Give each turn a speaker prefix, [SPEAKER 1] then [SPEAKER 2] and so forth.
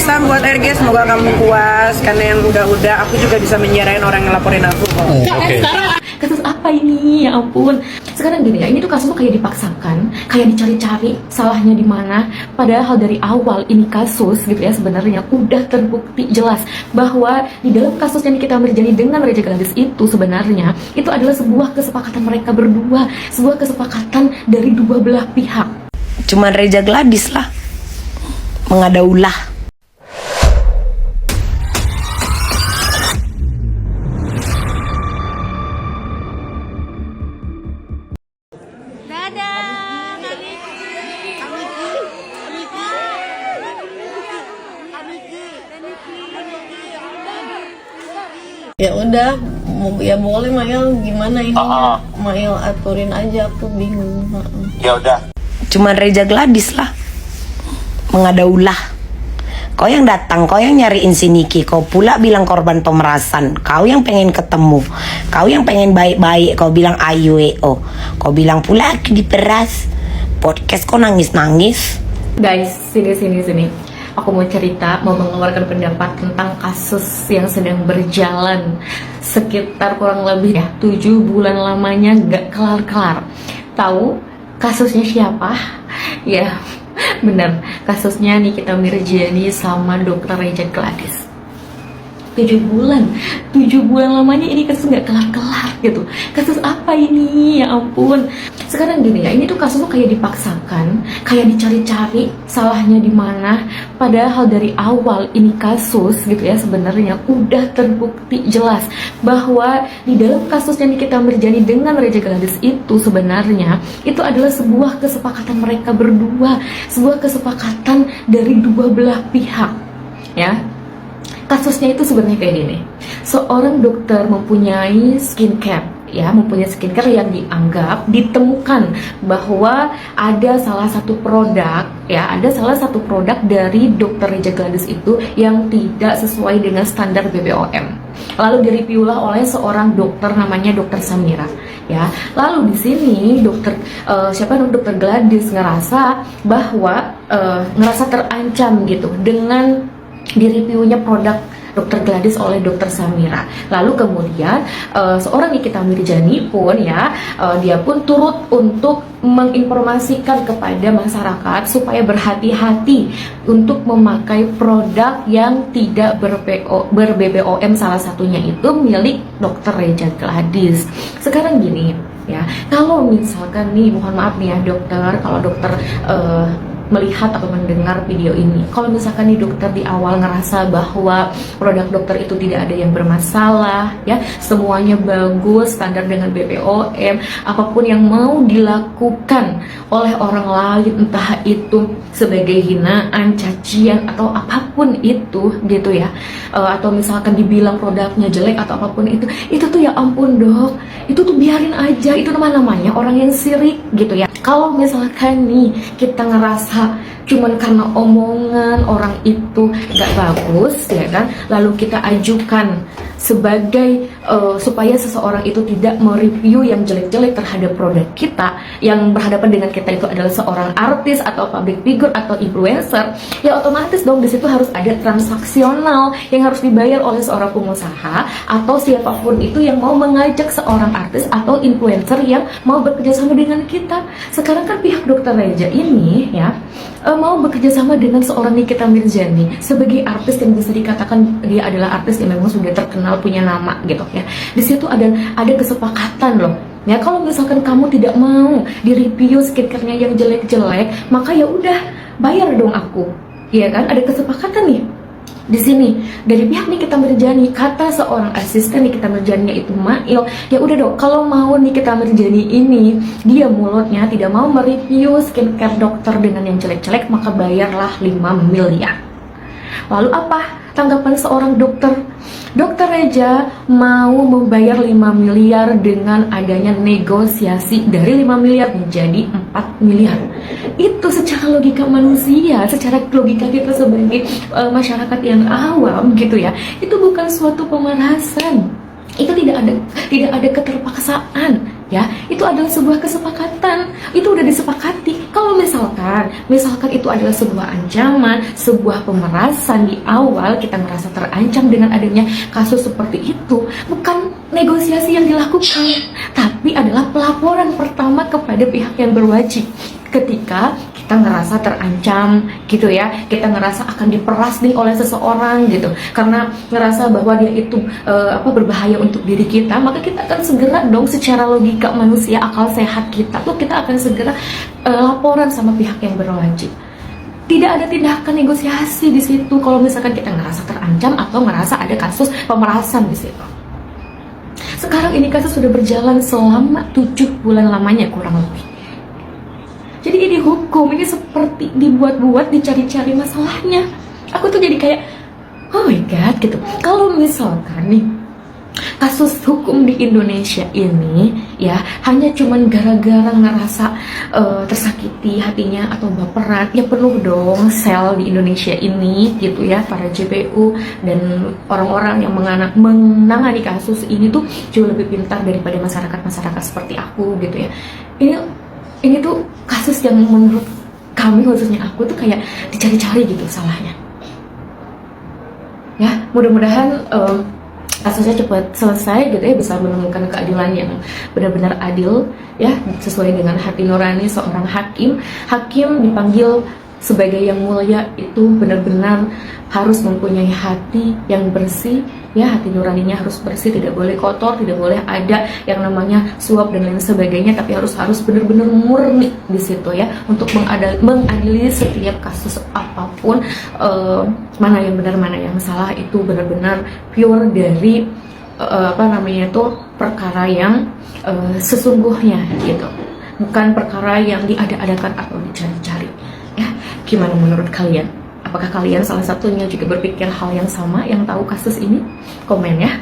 [SPEAKER 1] pesan buat RG, semoga kamu puas karena yang udah aku juga bisa menjarain orang yang laporin aku kok.
[SPEAKER 2] Oke.
[SPEAKER 3] Kasus apa ini? Ya ampun. Sekarang gini ya, ini tuh kasus tuh kayak dipaksakan, kayak dicari-cari salahnya di mana. Padahal dari awal ini kasus gitu ya sebenarnya udah terbukti jelas bahwa di dalam kasus yang kita Mirjani dengan Reza Gladys itu sebenarnya itu adalah sebuah kesepakatan mereka berdua, sebuah kesepakatan dari dua belah pihak.
[SPEAKER 4] Cuman Reza Gladys lah mengadaulah.
[SPEAKER 5] Ya udah, ya boleh Mail, gimana ini? Mail aturin aja, aku bingung.
[SPEAKER 2] Ya udah.
[SPEAKER 4] Cuman Reza Gladys lah mengadaulah. Kau yang datang, kau yang nyariin si Niki, kau pula bilang korban pemerasan. Kau yang pengen ketemu, kau yang pengen baik-baik, kau bilang AYWO. Kau bilang pula aku diperas. Podcast kau nangis-nangis.
[SPEAKER 3] Guys, sini. Aku mau cerita, mau mengeluarkan pendapat tentang kasus yang sedang berjalan sekitar kurang lebih ya 7 bulan lamanya gak kelar-kelar. Tahu kasusnya siapa? Ya, bener, kasusnya Nikita Mirjani sama Dr. Reza Gladys. 7 bulan lamanya ini kasus gak kelar-kelar gitu. Kasus apa ini? Ya ampun. Sekarang gini ya, ini tuh kasus tuh kayak dipaksakan, kayak dicari-cari salahnya di mana. Padahal dari awal ini kasus gitu ya sebenarnya udah terbukti jelas bahwa di dalam kasusnya Nikita Mirjani dengan Reza Gladys itu sebenarnya itu adalah sebuah kesepakatan mereka berdua, sebuah kesepakatan dari dua belah pihak ya. Kasusnya itu sebenarnya kayak gini. Seorang dokter mempunyai skincare yang dianggap ditemukan bahwa ada salah satu produk dari Dr. Reza Gladys itu yang tidak sesuai dengan standar BPOM. Lalu direview oleh seorang dokter namanya Dr. Samira ya. Lalu di sini dokter Gladys ngerasa bahwa ngerasa terancam gitu dengan direviewnya produk Dr. Gladys oleh Dr. Samira. Lalu kemudian seorang Nikita Mirjani pun ya dia pun turut untuk menginformasikan kepada masyarakat supaya berhati-hati untuk memakai produk yang tidak ber-BPOM, salah satunya itu milik Dr. Reza Gladys. Sekarang gini ya, kalau misalkan nih, mohon maaf nih ya dokter, kalau dokter melihat atau mendengar video ini, kalau misalkan nih dokter di awal ngerasa bahwa produk dokter itu tidak ada yang bermasalah ya, semuanya bagus, standar dengan BPOM, apapun yang mau dilakukan oleh orang lain, entah itu sebagai hinaan, cacian atau apapun itu gitu ya, atau misalkan dibilang produknya jelek atau apapun itu tuh ya ampun dok, itu tuh biarin aja, itu namanya orang yang sirik gitu ya. Kalau misalkan nih kita ngerasa cuman karena omongan orang itu gak bagus ya kan, lalu kita ajukan sebagai supaya seseorang itu tidak mereview yang jelek-jelek terhadap produk kita, yang berhadapan dengan kita itu adalah seorang artis atau public figure atau influencer, ya otomatis dong di situ harus ada transaksional yang harus dibayar oleh seorang pengusaha atau siapapun itu yang mau mengajak seorang artis atau influencer yang mau bekerjasama dengan kita. Sekarang kan pihak Dr. Reza ini ya mau bekerjasama dengan seorang Nikita Mirjani sebagai artis yang bisa dikatakan dia adalah artis yang memang sudah terkenal, punya nama gitu ya. Di situ ada kesepakatan loh. Ya kalau misalkan kamu tidak mau di-review skincare-nya yang jelek-jelek, maka ya udah bayar dong aku. Iya kan? Ada kesepakatan nih. Di sini dari pihak Nikita Mirjani, kata seorang asisten Nikita Mirjani yaitu Mail, ya udah dong, kalau mau Nikita Mirjani ini dia mulutnya tidak mau mereview skincare dokter dengan yang jelek-jelek, maka bayarlah 5 miliar. Lalu apa tanggapan seorang dokter? Dr. Reza mau membayar 5 miliar dengan adanya negosiasi dari 5 miliar menjadi 4 miliar. Itu secara logika manusia, secara logika kita sebagai masyarakat yang awam gitu ya, itu bukan suatu pemerasan. Itu tidak ada keterpaksaan ya, itu adalah sebuah kesepakatan, itu udah disepakati. Kalau misalkan itu adalah sebuah ancaman, sebuah pemerasan di awal, kita merasa terancam dengan adanya kasus seperti itu, bukan negosiasi yang dilakukan, tapi adalah pelaporan pertama kepada pihak yang berwajib. Ketika kita ngerasa terancam gitu ya, kita ngerasa akan diperas nih oleh seseorang gitu, karena ngerasa bahwa dia itu berbahaya untuk diri kita, maka kita akan segera dong, secara logika manusia akal sehat kita tuh, kita akan segera laporan sama pihak yang berwajib. Tidak ada tindakan negosiasi di situ kalau misalkan kita ngerasa terancam atau ngerasa ada kasus pemerasan di situ. Sekarang ini kasus sudah berjalan selama 7 bulan lamanya kurang lebih. Jadi ini hukum, ini seperti dibuat-buat, dicari-cari masalahnya. Aku tuh jadi kayak, oh my god gitu. Kalau misalkan nih, kasus hukum di Indonesia ini ya hanya cuman gara-gara ngerasa tersakiti hatinya atau baperan, ya penuh dong sel di Indonesia ini gitu ya, para JPU dan orang-orang yang menangani kasus ini tuh jauh lebih pintar daripada masyarakat seperti aku gitu ya. Ini tuh kasus yang menurut kami, khususnya aku tuh kayak dicari-cari gitu salahnya. Ya, mudah-mudahan kasusnya cepat selesai gitu ya, bisa menemukan keadilan yang benar-benar adil ya, sesuai dengan hati nurani seorang hakim. Hakim dipanggil sebagai yang mulia itu benar-benar harus mempunyai hati yang bersih ya, hati nuraninya harus bersih, tidak boleh kotor, tidak boleh ada yang namanya suap dan lain sebagainya, tapi harus benar-benar murni di situ ya, untuk mengadili setiap kasus apapun, mana yang benar mana yang salah, itu benar-benar pure dari perkara yang sesungguhnya gitu, bukan perkara yang diada-adakan atau dicari-cari ya. Gimana menurut kalian? Apakah kalian salah satunya juga berpikir hal yang sama, yang tahu kasus ini? Komen ya.